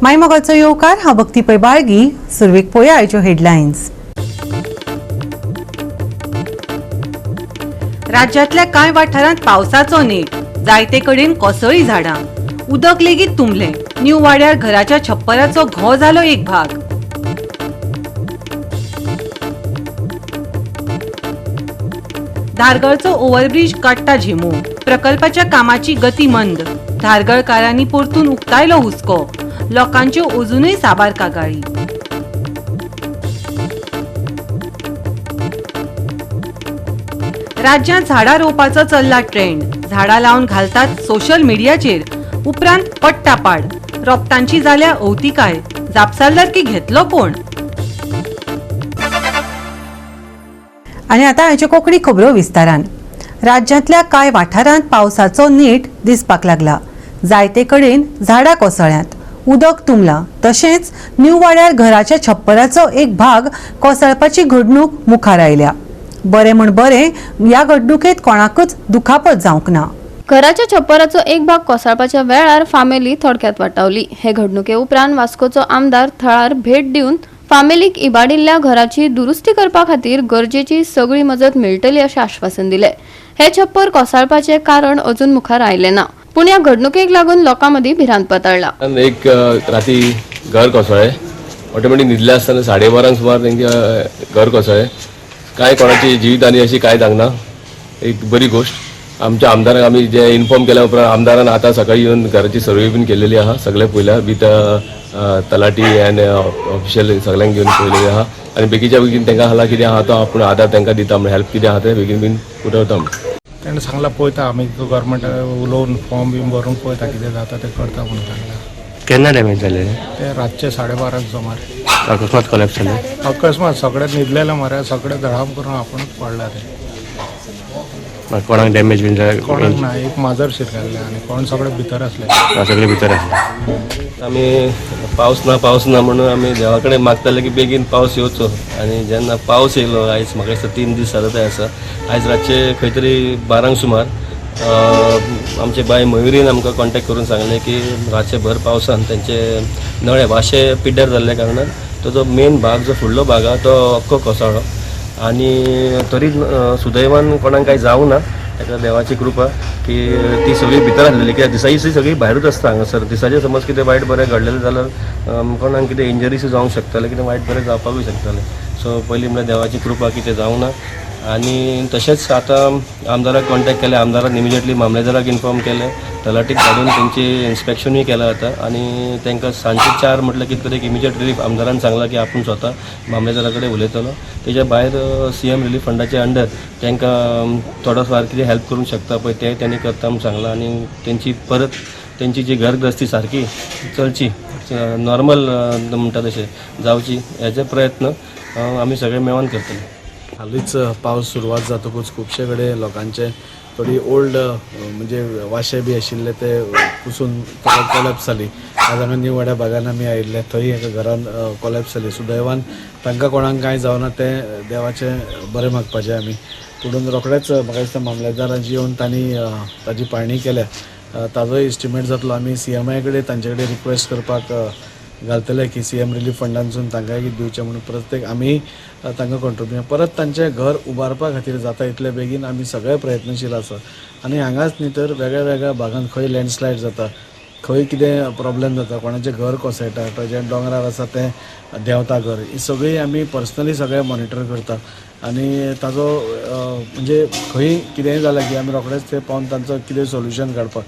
मायमोगाचो येवकार हांव भक्ती पै बाळगी. सुरवेक पळोवया आयच्यो हेडलायन्स. राज्यांतल्या कांय वाठारांत पावसाचो नेट, जायते कडेन कोसळ्ळी झाडां. उदक लेगीत तुंबलें. न्यू वाड्यार घराच्या छप्पराचो घो जालो एक भाग. धारगळचो ओव्हरब्रिज काडटा झिमू. प्रकल्पाच्या कामाची गती मंद. धारगळकारांनी परतून उक्तायलो हुस्को. लोकांच्यो अजूनय साबार कागाळी. राज्यांत झाडां रोवपाचो चल्ला ट्रेंड. झाडां लावन घालतात सोशल मिडियाचेर. उपरांत पडटा पाड. रोपटांची जाल्या अवतिकाय. जापसालदारकी घेतलो कोण? आनी आतां हाच्यो कोंकणी खबरो विस्तारान. राज्यांतल्या कांय वाठारांत पावसाचो नेट दिसपाक लागला. जायते कडेन झाडां कोसळ्ळ्यांत. उदक तुंबलां. तशेंच न्यू वाड्यार घराच्या छप्पराचो एक भाग कोसळपाची घडणूक मुखार आयल्या. बरें म्हण बरें, ह्या घडणुकेंत कोणाकूच दुखापत जावंक ना. घराच्या छप्पराचो एक भाग कोसळपाच्या वेळार फामिली थोडक्यात वाटावली. हे घडणुके उपरांत वास्कोचो आमदार थळार भेट दिवन फामिलीक इबाडिल्ल्या घराची दुरुस्ती करपा खातीर गरजेची सगळी मजत मेळटली अशें आश्वासन दिलें. हे छप्पर कोसळपाचें कारण अजून मुखार आयलें ना. पूण ह्या घडणुकेक लागून लोकां मदीं भिरांत पातळ्ळा. एक राती घर कोसळ्ळें. ऑटोमॅटीक न्हिदले आसतना 12:30 सुमार तेंचें घर कोसळ्ळें. कांय कोणाची जिवीत आनी अशी कांय जावना. एक बरी गोश्ट. आमच्या आमदाराक आमी जे इन्फॉर्म केल्या उपरांत आमदारान आतां सकाळी येवन घराची सर्वे बीन केलेली आहा. सगळे पयल्या विथ तलाटी आनी ऑफिशियल सगळ्यांक घेवन पयलेली आहा. आनी बेगीच्या बेगीन तांकां आसला कितें आहा तो आपूण आदार तांकां दिता म्हण हेल्प कितें आहा तें बेगीन बीन उठवता म्हण तेणें सांगला पळयता आमी गव्हर्मेंट उलोवन फॉर्म बीन भरून पळयता कितें जाता तें करता म्हणून सांगला. केन्ना डॅमेज जालें ते रातचे 12:30 सुमार अकस्मात कोलॅप्स जालें. अकस्मात सगळे न्हिदलेले मरे सगळे धडाम करून आपुणूच पडला ते. कोणाक डॅमेज बीन जालें कोणाक ना एक माजर शिरलेले आनी कोण सगळे भितर आसले. सगळे भितर आसले. आमी पावस ना म्हणून आमी देवा कडेन मागताले की बेगीन पावस येवचो. आनी जेन्ना पावस येयलो आयज म्हाका दिसता 3 दीस जाले ते आसा. आयज रातचे खंय तरी 12 सुमार आमचे बाय मयुरीन आमकां कॉन्टॅक्ट करून सांगलें की रातचे भर पावसान तेंचे नळे वाशे पिड्ड्यार जाल्ल्या कारणान तो मेन भाग जो फुडलो भाग आहा तो अख्खो कोसळ्ळो. आनी तरी सुदैवान कोणाक कांय जावं ना. ताका देवाची कृपा की ती सगळी भितर आसलेली. कित्याक दिसाची सगळी भायरूच आसता हांगासर. दिसाचें समज कितें वायट बरें घडलेलें जाल्यार कोणाक कितें इंजरीस जावंक शकतालें कितें वायट बरें जावपाकूय शकतालें. सो पयलीं म्हळ्यार देवाची कृपा की तें जावं ना. आनी तशेंच आतां आमदाराक कॉन्टॅक्ट केलें. आमदारान इमिजिएटली मामलेदाराक इन्फॉर्म केलें. तलाटीक धाडून तेंची इन्स्पेक्शनूय केलां आतां. आनी तांकां सांजचे 4 म्हटल्यार कितें तरी इमिजिएट रिलीफ आमदारान सांगलां की आपूण स्वता मामलेदारा कडेन उलयतलो. तेच्या भायर CM रिलीफ फंडाचे अंडर तांकां थोडो फार कितें हेल्प करूंक शकता पळय तें तेणी करता म्हूण सांगलां. आनी तेंची परत तेंची जी घरग्रस्ती सारकी चलची नॉर्मल म्हणटा तशें जावची हेजे प्रयत्न आमी सगळे मेळोन करतले. हालींच पावस सुरवात जातकूच खुबशे कडेन लोकांचे थोडी ओल्ड म्हणजे वाशे बी आशिल्ले ते पुसून कोलॅप्स जाली. आज हांगा न्यू वाड्या भागान आमी आयिल्ले थंय एका घरान कोलॅप्स जाली. सुदैवान तांकां कोणाक कांय जावना तें देवाचें बरें मागपाचें आमी. पुणून रोखडेच म्हाका दिसता मामलेदाराची येवन तांणी ताजी पाळणी केल्या. ताजो एस्टिमेट जातलो. आमी CMI कडेन तांचे कडेन रिक्वेस्ट करपाक घालतले की CM रिलीफ फंडांसून तांकांय कितें दिवचें म्हणून प्रत्येक आमी तांकां कंट्रिब्यूट परत तांचें घर उबारपा खातीर जाता इतले बेगीन आमी सगळे प्रयत्नशील आसा. आनी हांगाच न्ही तर वेगळ्या वेगळ्या भागांत खंय लँडस्लायड जाता, खंय कितें प्रॉब्लेम जाता, कोणाचें घर कोसळटा, जें दोंगरार आसा तें देंवता घर, ही सगळी आमी पर्सनली सगळे मॉनिटर करता. आनी ताजो म्हणजे खंय कितेंय जालें की आमी रोखडेच थंय पावन तांचो कितें सोल्युशन काडपाक.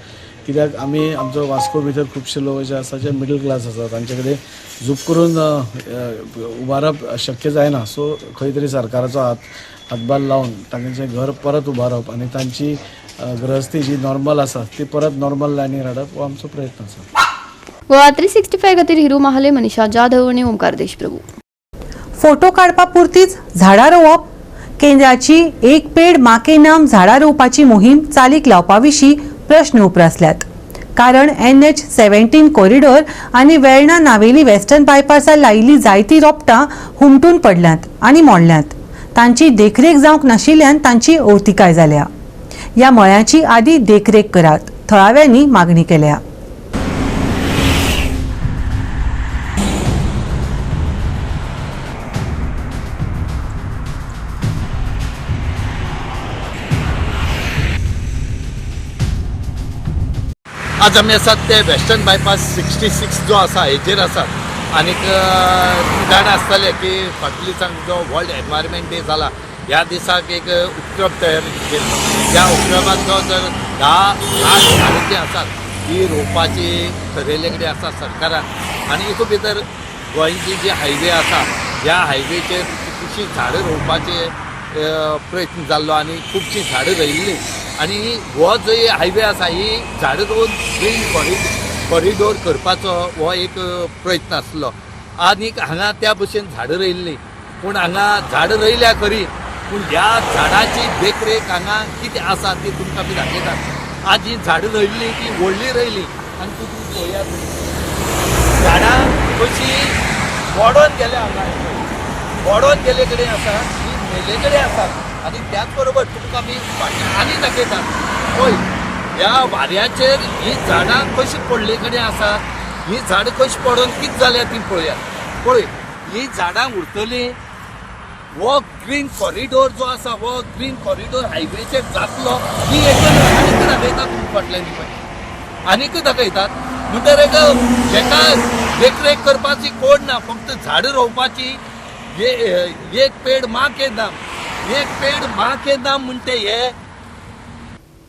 कित्याक आमी आमचो वास्को भितर खुबशे लोक जे आसा जे मिडल क्लास आसा तांचे कडेन झूप करून उबारप शक्य जायना. सो खंय तरी सरकाराचो हातभार लावन तांचें घर परत उबारप आनी तांची गृहस्थी जी नॉर्मल आसा ती परत नॉर्मल लायनीर हाडप हो आमचो प्रयत्न आसा. गोवा 365 खातीर हिरू महाले, मनीषा जाधव आनी ओमकार देशप्रभू. फोटो काडपा पुरतीच झाडां रोवप. केंद्राची एक पेड माँ के नाम झाडां रोवपाची मोहीम चालीक लावपा विशीं प्रश्न उप्रासल्यात. कारण NH-17 कॉरिडॉर आनी वेर्णा नावेली वेस्टर्न बायपासार लायिल्ली जायतीं रोपटां हुमटून पडल्यांत आनी मोडल्यांत. तांची देखरेख जावंक नाशिल्ल्यान तांची अवतिकाय जाल्या. ह्या मळ्याची आदी देखरेख करात, थळाव्यांनी मागणी केल्या. आज आमी आसात ते वेस्टर्न बायपास 66 जो आसा हेजेर आसात आनीक जाण आसतले की फाटल्या दिसांक जो वर्ल्ड एनवायरमेंट डे जाला ह्या दिसाक एक उपक्रम तयार केल्लो. ह्या उपक्रमात जो जर 10 लाख झाडां जी आसात ही रोवपाची ठरयले कडेन आसा सरकारान आनी हितून भितर गोंयची जी हायवे आसा ह्या हायवेचेर खुबशीं झाडां रोवपाचे प्रयत्न जाल्लो आनी खुबशीं झाडां रोयिल्लीं आनी हो जो हायवे आसा ही झाडां रोवन ग्रीन कॉरिडोर करपाचो हो एक प्रयत्न आसलो आनीक हांगा त्या भशेन झाडां रोयिल्लीं पूण हांगा झाडां रोयल्या खरी पूण ह्या झाडांची देखरेख हांगा कितें आसा ती तुमकां आमी दाखयतात. आज ही झाडां रोयिल्लीं ती व्हडलीं रोयलीं आनी तुमी पळयात झाडां कशीं वाडोवन गेल्या हांगा वाडोवन गेले कडेन आसा ती मेले कडेन आसात आनी त्याच बरोबर तुमकां आमी फाटल्यान आनी दाखयतात. पळय ह्या वाऱ्याचेर ही झाडां कशीं पडले कडेन आसात ही झाडां कशी पडोवन कितें जाल्या ती पळयात. पळय ही झाडां उरतलीं वो ग्रीन कॉरिडोर जो आसा वो ग्रीन कॉरिडोर हायवेचेर जातलो ही एक आनीक दाखयतात तुमी फाटल्यान आनीक दाखयतात म्हणटरेक हेका देखरेख करपाची कोण ना फक्त झाडां रोवपाची एक पेड माँ के नाम एक पेड माँ के नाम म्हणते हे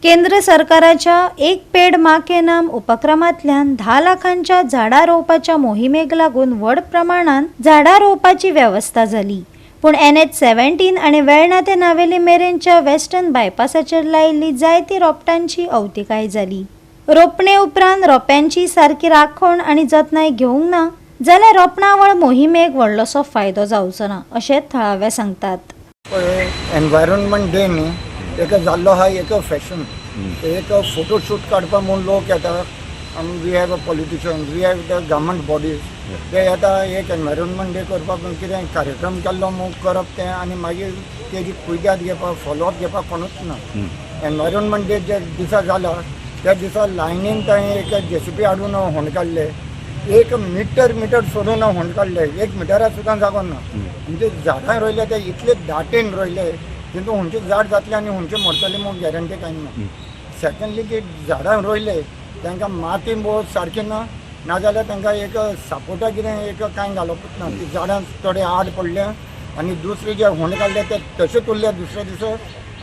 केंद्र सरकाराच्या एक पेड माँ के नाम उपक्रमांतल्यान 10 लाखांच्या झाडां रोवपाच्या मोहिमेक लागून व्हड प्रमाणात झाडां रोवपाची व्यवस्था जाली. पूण NH-17 आनी वेळना ते नावेली मेरेनच्या वेस्टर्न बायपासाचेर लायिल्ली जायती रोपटांची अवतिकाय जाली. रोपणे उपरांत रोप्यांची सारकी राखण आनी जतनाय घेवंक ना जाल्यार रोपणावळ मोहिमेक व्हडलोसो फायदो जावचो ना अशें थळावे सांगतात. एनवायरमेंट डे न्ही एक जाल्लो हा एक फॅशन एक फोटोशूट काडपा म्हणून लोक येता we have a politician we have the government bodies ते येता एक एनवायरमेंट डे करपाक कितें कार्यक्रम केल्लो मोग करप तें आनी मागीर तेजी कुयदाद घेवपाक फॉलोअप घेवपाक कोणूच ना. एनवायरमेंट डे जे दिसा जाला त्या दिसा लायनीन थंय एक JCB हाडून होंड काडले 1 मीटर सोडून होंड काडले 1 मिटराक सुद्दां जागो ना. म्हणजे झाडां रोयले ते इतले दाटेन रोयले तितून खंयचे झाड जातले आनी खंयचे मरतले म्हूण गॅरंटी कांय ना. सेकंडली की झाडां रोयले तांकां माती बोत सारकी ना नाजाल्यार तांकां एक सापोटा कितें एक कांय घालपूच ना. ती झाडां थोडे आड पडले आनी दुसरे जे होंड काडले ते तशेंच उरले दुसरे दिसा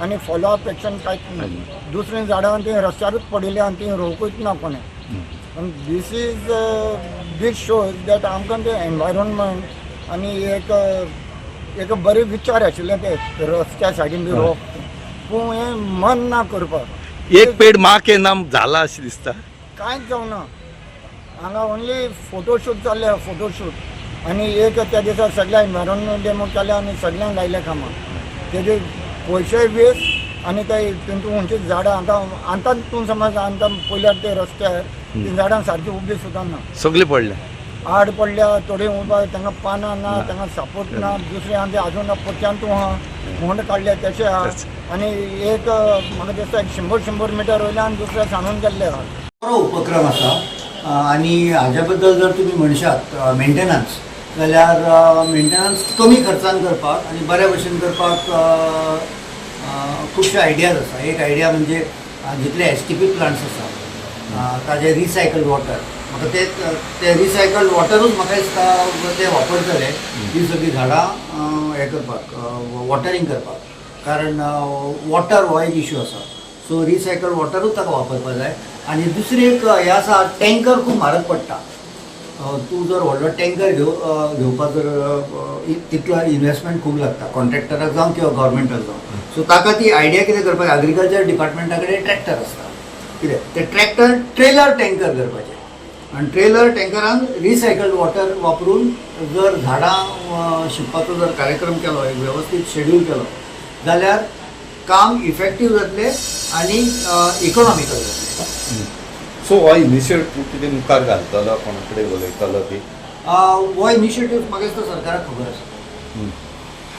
आनी फॉलोअप एक्शन कांयच ना. दुसरी झाडां ती रस्त्यारूच पडिल्ली आनी ती रोवकूच ना कोणें. दिस शोज दॅट आमकां ते एनवायरमेंट आनी एक बरे विचार आशिल्ले ते रस्त्या सायडीन बी रोवप पूण हें मन ना करपाक. एक पेड माँ के नाम जाला अशें दिसता. कांयच जावना हांगा ओन्ली फोटोशूट जाल्ले फोटोशूट आनी एक त्या दिसा सगळ्या एनवायरमेंट डे म्हूण केले आनी सगळ्यांक लायले कामां तेजे पयशे वेस्ट आनी ते तितून खंयची झाडां आतां तूं समज आतां पयल्यार ते रस्त्यार ती झाडां सारकी उबी सुद्दां ना सगळे पडले आड पडल्या थोडी उबा तांकां पानां ना तांकां सपोर्ट ना दुसरे आनी अजून पोत्यान तूं आहा होंड काडले तशें आहा आनी एक म्हाका दिसता 100 मिटर वयले आनी दुसरे सांडून गेल्ले आहा. बरो उपक्रम आसा आनी हाज्या बद्दल जर तुमी म्हणशात मेंटेनन्स जाल्यार मेंटेनन्स कमी खर्चान करपाक आनी बऱ्या भशेन करपाक खुबशे आयडियाज आसा. एक आयडिया म्हणजे जितले STP प्लांट्स आसा ताजे रिसायकल्ड वॉटर म्हाका ते रिसायकल्ड वॉटरूच म्हाका दिसता ते वापरतले ही सगळीं झाडां हें करपाक वॉटरिंग करपाक कारण वॉटर हो एक इश्यू आसा. सो रिसायकल्ड वॉटरूच ताका वापरपाक जाय. आनी दुसरी एक हें आसा टँकर खूब म्हारग पडटा. तूं जर व्हडलो टँकर घेवपाक जर तितलो इन्वेस्टमेंट खूब लागता कॉन्ट्रॅक्टराक जावं किंवा गव्हर्मेंटाक जावं. सो ताका ती आयडिया कितें करपाक एग्रीकल्चर डिपार्टमेंटा कडेन ट्रॅक्टर आसता कितें ते ट्रॅक्टर ट्रेलर टँकर करपाचे आनी ट्रेलर टँकरान रिसायकल्ड वॉटर वापरून जर झाडां शिंपपाचो जर कार्यक्रम केलो एक वेवस्थीत शेड्यूल केलो जाल्यार काम इफेक्टीव जातलें आनी इकॉनॉमिकल जातलें. सो हो इनिशिएटीव कितें मुखार घालतलो कोणा कडेन उलयतलो बी हो इनिशिएटीव म्हाका दिसता सरकाराक खबर आसा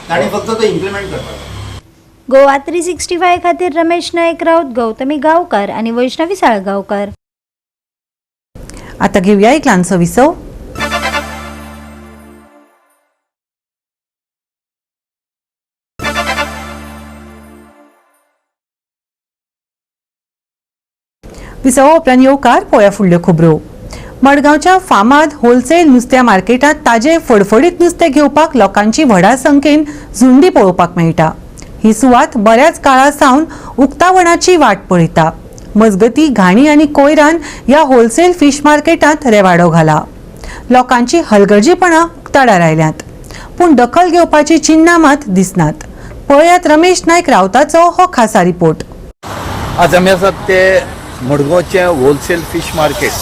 ताणें फक्त तो इम्प्लिमेंट करपाक. गोवा 365 खातीर रमेश नायक राऊत, गौतमी गांवकार आनी वैष्णवी साळगांवकार. आता घेऊया एक ल्हानसो विसव. विसव उपरांत येवकार पळया फुडल्यो खबरो. मडगांवच्या फामाद होलसेल नुस्त्या मार्केटात ताजे फडफडीत नुस्तें घेवपाक लोकांची व्हडा संख्येन झुंडी पळोवपाक मेळटा. ही सुवात बऱ्याच काळा सावन उक्तावणाची वाट पळयता. मजगती घाणी आनी कोयरान ह्या होलसेल फिश मार्केटांत रेवाडो घाला. लोकांची हलगर्जीपणां उक्ताडार आयल्यात, पूण दखल घेवपाची चिन्नां मात दिसनात. पळयात रमेश नायक रावताचो हो खासा रिपोर्ट. आज आम्ही आसात ते मडगांवचे होलसेल फिश मार्केट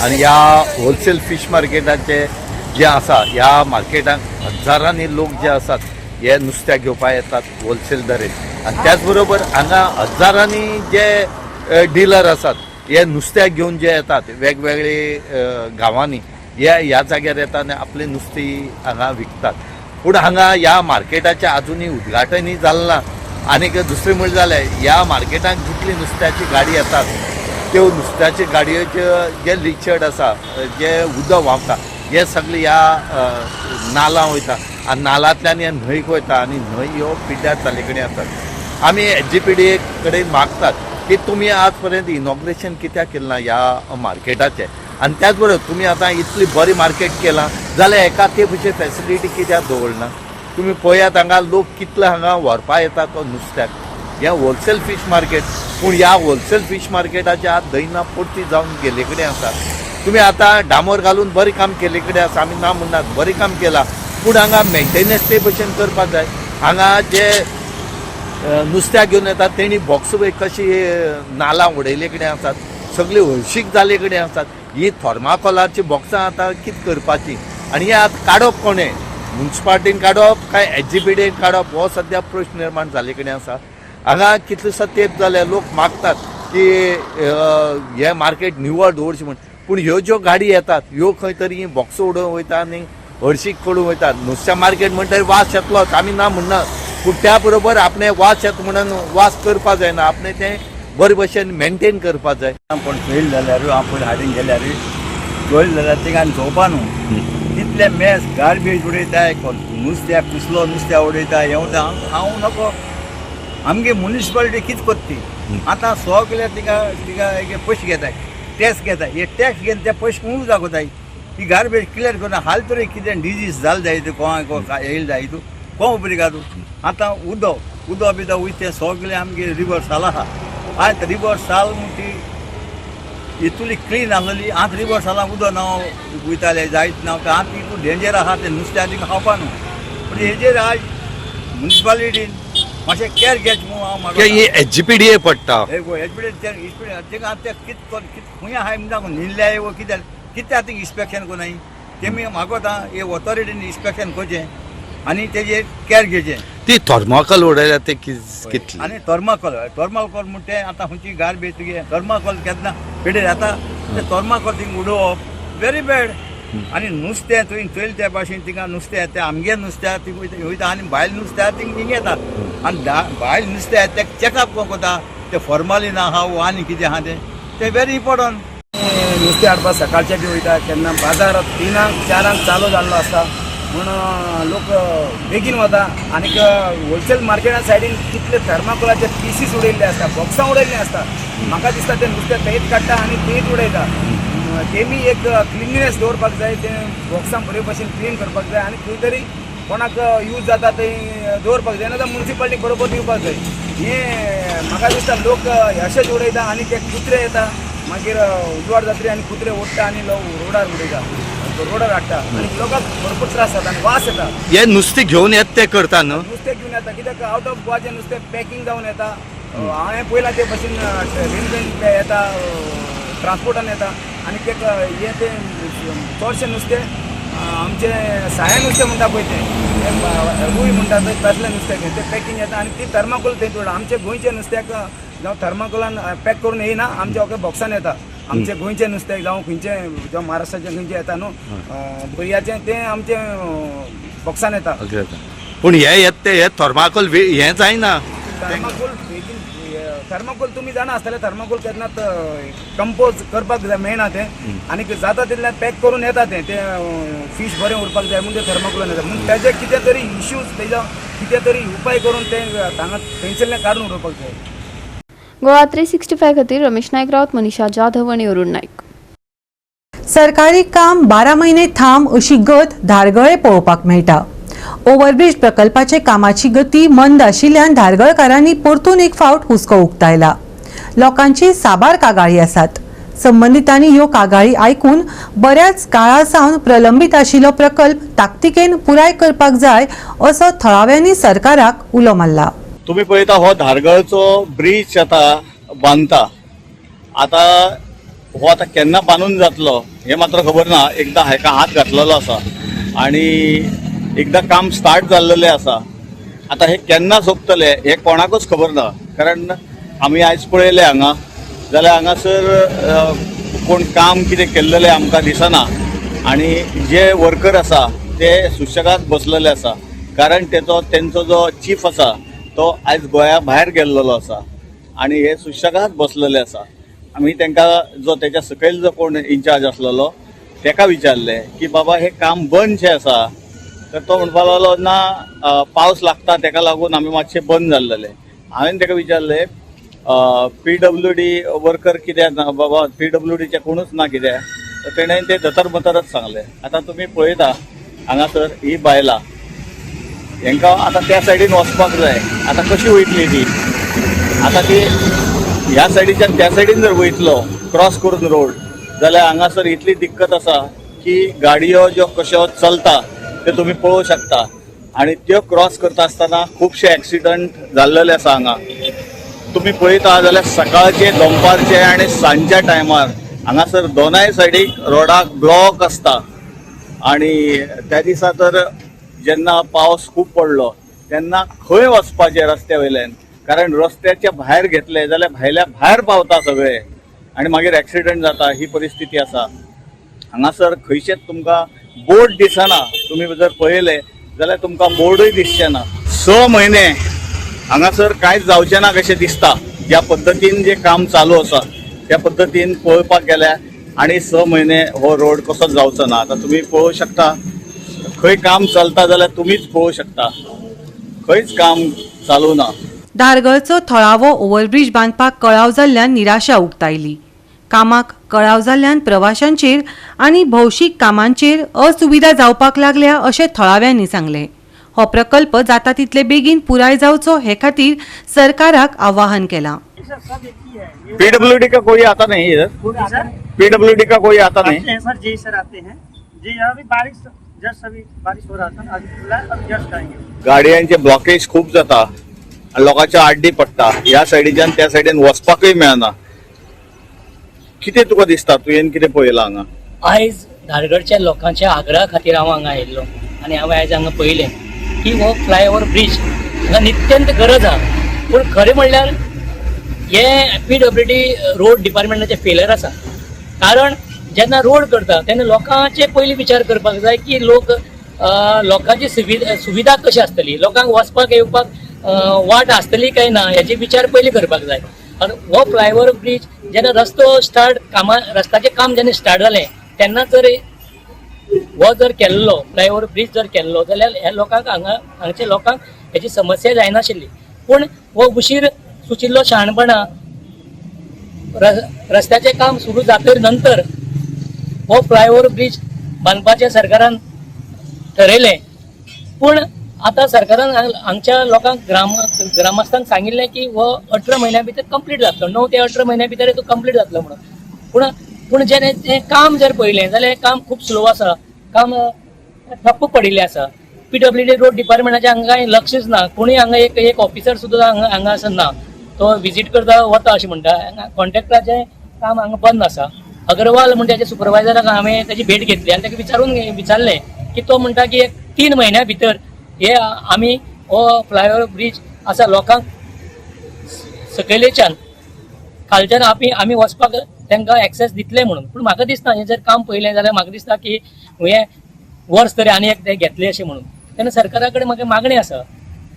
आणि ह्या होलसेल फिश मार्केटाचे जे आसा ह्या मार्केटाक हजारांनी लोक जे आसात हे नुस्त्या घेवपाक येतात होलसेल दरेन आणि त्याच बरोबर हांगा हजारांनी जे डीलर आसात हे नुस्त्या घेवन जे येतात वेगवेगळे गांवांनी ह्या जाग्यार येतात आनी आपली नुस्तीं हांगा विकतात. पूण हांगा ह्या मार्केटाचें आजुनूय उद्घाटनूय जालें ना. आनीक दुसरें म्हणलें जाल्यार ह्या मार्केटाक जितली नुस्त्याची गाडी येतात त्यो नुस्त्याची गाडयोच्यो जे लिचड आसा जे उदक व्हांवता हे सगळे ह्या नालां वयता आनी नालांतल्यान हे न्हंयक वयता आनी न्हंय ह्यो पिड्ड्यार जाले कडेन आसात. आमी SGPDA कडेन मागतात की तुमी आज पर्यंत इनॉग्रेशन कित्याक केलें ना ह्या मार्केटाचें आनी त्याच बरोबर तुमी आतां इतली बरी मार्केट केलां जाल्यार एका ते भशेन फॅसिलिटी कित्याक दवरना. तुमी पळयात हांगा लोक कितले हांगा व्हरपा येता तो नुस्त्याक. हें होलसेल फीश मार्केट पूण ह्या होलसेल फीश मार्केटाचे आज दैना पडती जावन गेले कडेन आसा. तुमी आतां डामोर घालून बरें काम केले कडेन आसा आमी ना म्हणनात बरें काम केलां पूण हांगा मेंटेनन्स ते भशेन करपाक जाय. हांगा जे नुस्त्या घेवन येतात तेणी बॉक्स कशी नालां उडयले कडेन आसात सगळी हळशीक जाले कडेन आसात. ही थर्माकोलाची बॉक्सां आतां कितें करपाची आनी हे आतां काडप कोणें म्युन्सिपाल्टीन काडप काय SGPDAन काडप हो सद्या प्रश्न निर्माण जाले कडेन आसा. हांगा कितलेसो तेंप जाल्यार लोक मागतात की हे मार्केट निवळ दवरचें म्हण पूण ह्यो ज्यो गाडी येतात ह्यो खंय तरी ही बॉक्स उडोवन वयता आनी हळशीक करून वयतात. नुस्त्या मार्केट म्हणटरी वास येतलोच आमी ना म्हणना पूण त्या बरोबर आपणे वास येता म्हणून वास करपा जायना. आपणे तें बरे भशेन मेंटेन करपा जाय. पण फेल जाल्यार आपण हाडून गेल्यार फेल जाल्यार थिंगां चोवपा न्हू तितले मेस गार्बेज उडयताय नुस्त्या कुसलो नुस्त्या उडयता येवता हांव नको. आमगे म्युनिसिपालिटी कितें कोत्ती आतां सगळे थिंगा पयशे घेताय टॅक्स घेताय. हे टॅक्स घेवन ते पयशे कोण दाखोताय. ही गार्बेज क्लियर करना हाल तरी कितें डिजीज जाल जाय कोण येयला जाय तूं कोण उपरी का तूं. आतां उदक बिदक वयता सगळे आमगे रिवर साल आहा. आयज रिवर साल म्हूण ती इतली क्लीन आहलोली आतां रिवर सालाक उदक नाव वयताले जायत नाव आतां इतू डेंजर आहा ते नुस्त्या थिंगा खावपा न्हू. पूण हेजेर आज म्युनिसिपालिटीन मातशें कॅर घेवचें म्हणून हांव मागता. ही SGPDA पडटा थिंगा आतां कितें खंय आहाय म्हणटा न्हिल्ल्या वो कितें आतां इन्स्पेक्शन कोनाय तेमी मागोता हे ऑथॉरिटीन इन्स्पेक्शन करचें आनी तेजेर कॅर घेवचें. ती थर्माकोल उडयल्या ते कितले आनी थर्माकोल म्हणटा तें आतां खंयची गार्बेज तुगे थर्माकोल केन्ना पिड्यार जाता ते थर्माकोल थिंगा उडोवप वेरी बॅड. आनी नुस्तें थंय चोयल त्या भाशेन थिंगा नुस्तें तें आमगे नुस्त्या थिंगा वयता आनी भायल नुस्त्या थिंगा येता आनी भायल नुस्तें तें चॅकअप कोण कोता तें फॉर्मालीन आहा वो आनी कितें आहा तें वेरी इम्पॉर्टंट. नुस्तें हाडपाक सकाळचे बी वयता केन्ना बाजार 3-4 चालू जाल्लो आसता म्हणून लोक बेगीन वता. आनीक होलसेल मार्केटा सायडीन कितले थर्माकोलाचे पीसीस उडयल्ले आसता बॉक्सां उडयल्लीं आसता. म्हाका दिसता तें नुस्तें थंयच काडटा आनी थंयच उडयता. तेमी एक क्लिनलीनेस दवरपाक जाय तें बॉक्सां बरे भशेन क्लीन करपाक जाय आनी खंय तरी कोणाक यूज जाता थंय दवरपाक जाय नाजाल्यार म्युनिसिपालिटी बरोबर दिवपाक जाय. हें म्हाका दिसता लोक अशेंच उडयता आनी ते कुत्रे येता मागीर उजवाड जातरी आनी कुत्रे ओडटा आनी रोडार उडयता रोडार हाडटा आनी लोकांक भरपूर त्रास जाता आनी वास येता. हे नुस्तें घेवन येता ते करता न्हू. नुस्तें घेवन येता कित्याक आवट ऑफ गोवाचें नुस्तें पॅकींग जावन येता. हांवें पयलां ते भशेन रेल्वेन येता ट्रान्सपोर्टान येता आनी ते हे तें चडशें नुस्तें आमचे साया नुस्तें म्हणटा पळय तें रूय म्हणटा थंय तसलें नुस्तें घेवन तें पॅकींग येता आनी ती थर्माकोल थंय दवरता. आमचे गोंयचे नुस्त्याक जावं थर्माकोलान पॅक करून येयना आमच्या ओके बॉक्सान येता. आमचे गोंयचें नुस्तें जावं खंयचें जावं महाराष्ट्राचें खंयचें येता न्हू पर्याचें तें आमचे बॉक्सान येता. पूण हे येता ते थर्माकोल हें जायना. थर्माकोल बेगीन थर्माकोल तुमी जाणा आसतलें थर्माकोल केन्नाच कंपोज करपाक जाय मेळना तें आनी जाता तितलें पॅक करून येता तें फीश बरें उरपाक जाय म्हणून तें थर्माकोलान येता. म्हणून तेजे कितें तरी इश्यूज तेजो कितें तरी उपाय करून तें हांगा थंयसरलें काडून उडोवपाक जाय. गोवा 365 खातीर रमेश नायक रावत, मनीषा जाधव आनी अरुण नायक. सरकारी काम 12 महिने थांब अशी गत धारगळे पळोवपाक मेळटा. ओव्हरब्रिज प्रकल्पाचे कामाची गती मंद आशिल्ल्यान धारगळकारांनी परतून एक फावट हुस्को उक्तायला. लोकांची साबार कागाळी आसात. संबंधितांनी ह्यो कागाळी आयकून बऱ्याच काळासावन प्रलंबीत आशिल्लो प्रकल्प ताकतिकेन पुराय करपाक जाय असो थळाव्यांनी सरकाराक उलो मारला. तुम्ही पळयता हो धारगळचो ब्रिज आता बांदता. हो आता केन्ना बांदून जातलो हे मात्र खबर ना. एकदा हेका हात घातलेलो आसा आणि एकदा काम स्टार्ट जाल्लेलें आसा. आता हे केन्ना सोंपतले हे कोणाकूच खबर ना. कारण आमी आयज पळयले हांगा जाल्यार हांगासर कोण काम कितें केल्लेलें आमकां दिसना आणि जे वर्कर आसा ते सुशेगाद बसलेले आसा. कारण तेंचो जो चीफ आसा तो आयज गोंया भायर गेल्लो आसा आणि हे सुशेगाद बसलेले आसा. आमी तांकां जो तेच्या सकयल जो कोण इन्चार्ज आसलेलो ताका विचारले की बाबा हे काम बंदशें आसा. तर तो म्हणपाक लागलो ना पावस लागता ताका लागून आमी मातशें बंद जाल्लेले. हांवें ताका विचारले PWD वर्कर कित्याक ना बाबा PWDचे कोणूच ना कित्याक. तर तेणें ते धतर मतरच सांगले. आता तुमी पळयता हांगासर ही बायलां हांकां आतां त्या सायडीन वचपाक जाय. आतां कशी वयतली ती. आतां ती ह्या सायडीच्यान त्या सायडीन जर वयतलो क्रॉस करून रोड जाल्यार हांगासर इतली दिक्कत आसा की गाडयो ज्यो कश्यो चलता ते तुमी पळोवं शकता. आणि त्यो क्रॉस करता आसतना खुबशे एक्सिडंट जाल्लेले आसा हांगा. तुम्ही पळयता जाल्यार सकाळचे दनपारचे आणि सांजच्या टायमार हांगासर दोनाय सायडीक रोडाक ब्लॉक आसता. आणि त्या दिसा तर जेन्ना पावस खूब पडलो तेन्ना खंय वचपाचें रस्त्या वयल्यान. कारण रस्त्याच्या भायर घेतले जाल्यार भायल्या भायर पावता सगळे आणि मागीर एक्सिडंट जाता. ही परिस्थिती आसा. हांगासर खंयचेच तुमकां बोर्ड दिसना. तुम्ही जर पळयले जाल्यार तुमकां बोर्डूय दिसचे ना. 6 म्हयने हांगासर कांयच जावचें ना कशें दिसता. ज्या पद्दतीन जे काम चालू आसा त्या पद्दतीन पळोवपाक गेल्यार आनी 6 म्हयने हो रोड कसो जावचो ना. आतां तुमी पळोवं शकता खंय काम चलता जाल्यार तुमीच पळोवं शकता खंयच काम चालू ना. धारगळचो थळावो ओव्हरब्रिज बांदपाक कळाव जाल्ल्यान निराशा उक्तायली. कामाक कळाव जाल्ल्यान प्रवाशांचेर आनी भौशीक कामांचेर असुविधा जावपाक लागल्या अशें थळाव्यांनी सांगलें. हो प्रकल्प जाता तितले बेगीन पुराय जावचो हे खातीर सरकाराक आवाहन केलां. PWD का कोई आता नहीं इधर. PWD का कोई आता नहीं. सर जी सर आते हैं जी. अभी बारिश जस्ट अभी बारिश हो रहा था अभी खुला है, अभी जस्ट आएंगे. गाडयांचे ब्लॉकेज खूप जाता आनी लोकांच्या आड्डी पडटा. ह्या सायडीच्यान त्या सायडीन वचपाकूय मेळना. कितें तुका दिसता तुवें कितें पळयलां हांगा. आयज धारगडच्या लोकांच्या आग्रहा खातीर हांव हांगा आयिल्लो आनी हांवें आयज हांगा पळयलें की हो फ्लायओव्हर ब्रिज हांगा नित्यंत गरज आहा. पूण खरें म्हणल्यार हे PWD रोड डिपार्टमेंटाचे फेलर आसा. कारण जेन्ना रोड करता तेन्ना लोकांचे पयलीं विचार करपाक जाय की लोकांची सुविधा कशी आसतली. लोकांक वचपाक येवपाक वाट आसतली काय ना हेचे विचार पयलीं करपाक जाय. हो फ्लायओव्हर ब्रिज जेन्ना रस्त्याचें काम जेन्ना स्टार्ट जालें तेन्ना जर हो जर केल्लो फ्लायओव्हर ब्रिज जर केल्लो जाल्यार ह्या लोकांक हांगाच्या लोकांक हेची समस्या जायनाशिल्ली. पूण हो उशीर सुचिल्लो शहाणपणा रस्त्याचें काम सुरू जातकीर नंतर हो फ्लायओव्हर ब्रिज बांदपाचें सरकारान ठरयलें. पूण आतां सरकारान हांगच्या लोकांक ग्रामस्थांक सांगिल्लें की हो 18 म्हयन्या भितर कंप्लीट जातलो. 9 ते 18 म्हयन्या भितर तो कंप्लीट जातलो म्हणून. पूण जें काम जर पळयलें जाल्यार हें काम खूब स्लो आसा. काम ठप्प पडिल्लें आसा. PWD रोड डिपार्टमेंटाचें हांगा कांय लक्षच ना. कोणूय हांगा एक ऑफिसर सुद्दां हांगा आसा ना. तो विजीट करता वता अशें म्हणटा. कॉन्ट्रॅक्टराचें काम हांगा बंद आसा. अग्रवाल म्हणटा तेच्या सुपरवायझराक हांवें तेजी भेट घेतली आनी ताका विचारलें की तो म्हणटा की 3 म्हयन्या भितर हे आमी हो फ्लायओव्हर ब्रिज आसा लोकांक सकयलेच्यान खालच्यान आमी वचपाक तांकां एक्सेस दितले म्हणून. पूण म्हाका दिसता हें जर काम पळयलें जाल्यार म्हाका दिसता की हें वर्स तरी आनी एक ते घेतले अशें म्हणून. तेन्ना सरकारा कडेन म्हाका मागणी आसा.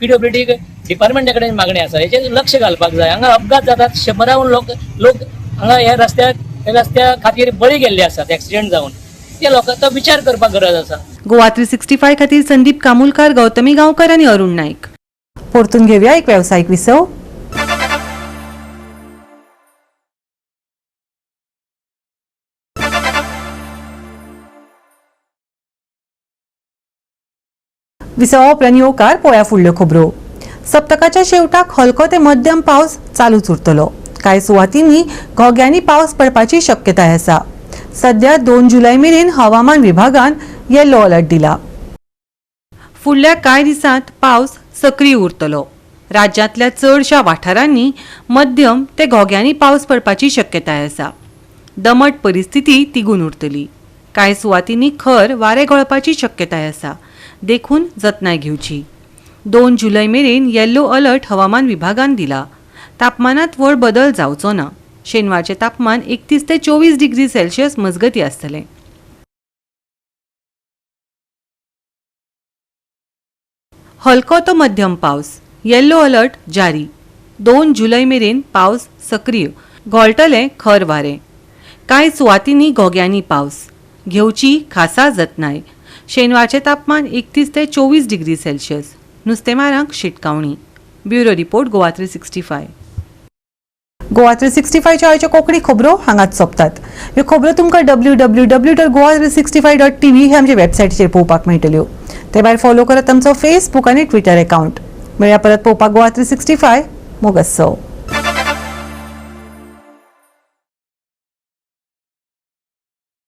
PWD डिपार्टमेंटा कडेन मागणी आसा. हेचेर लक्ष घालपाक जाय. हांगा अपघात जातात. 100 लोक हांगा ह्या रस्त्या खातीर बळी गेल्ले आसात एक्सिडेंट जावन. त्या लोकांचो विचार करपाक गरज आसा. गोवा 365 खातीर संदीप कामुलकार, गौतमी गांवकर आनी अरुण नायक. परतून घेवया एक वेवसायीक विसव. विसव उपरांत येवकार पळया फुडल्यो खबरो. सप्तकाच्या शेवटाक हलको ते मध्यम पावस चालूच उरतलो. कांय सुवातींनी घोग्यांनी पावस पडपाची शक्यताय आसा. सध्या 2 जुलै मेरेन हवामान विभागान येलो अलर्ट दिला. फुडल्या कांय दिसांत पावस सक्रीय उरतलो. राज्यांतल्या चडशा वाठारांनी मध्यम ते घोग्यांनी पावस पडपाची शक्यताय आसा. दमट परिस्थिती तिगून उरतली. कांय सुवातींनी खर वारे गळपाची शक्यताय आसा. देखून जतनाय घेवची. 2 जुलै मेरेन येल्लो अलर्ट हवामान विभागान दिला. तापमानात व्हड बदल जावचो ना. शेनवारचे तापमान 31 ते 24 डिग्री सेल्सियस मजगती आसतलें. हलको तो मध्यम पावस. येल्लो अलर्ट जारी. 2 जुलै मेरेन पावस सक्रीय. घोळटले खर वारे. कांय सुवातींनी घोग्यांनी पावस. घेवची खासा जतनाय. शेनवारचे तापमान 31 ते 24 डिग्री सेल्सियस. नुस्तेमारांक शिटकावणी. Bureau report Goa 365. गोवा 365 च्या आयच्यो कोंकणी खबरो हांगाच सोंपतात. ह्यो खबरो तुमकां www.goa365.tv हे आमचे वेबसायटीचेर पळोवपाक मेळटल्यो. ते भायर फॉलो करात आमचो फेसबूक आनी ट्विटर अकाउंट. मेळया परत पळोवपाक गोवा 365. मोगस.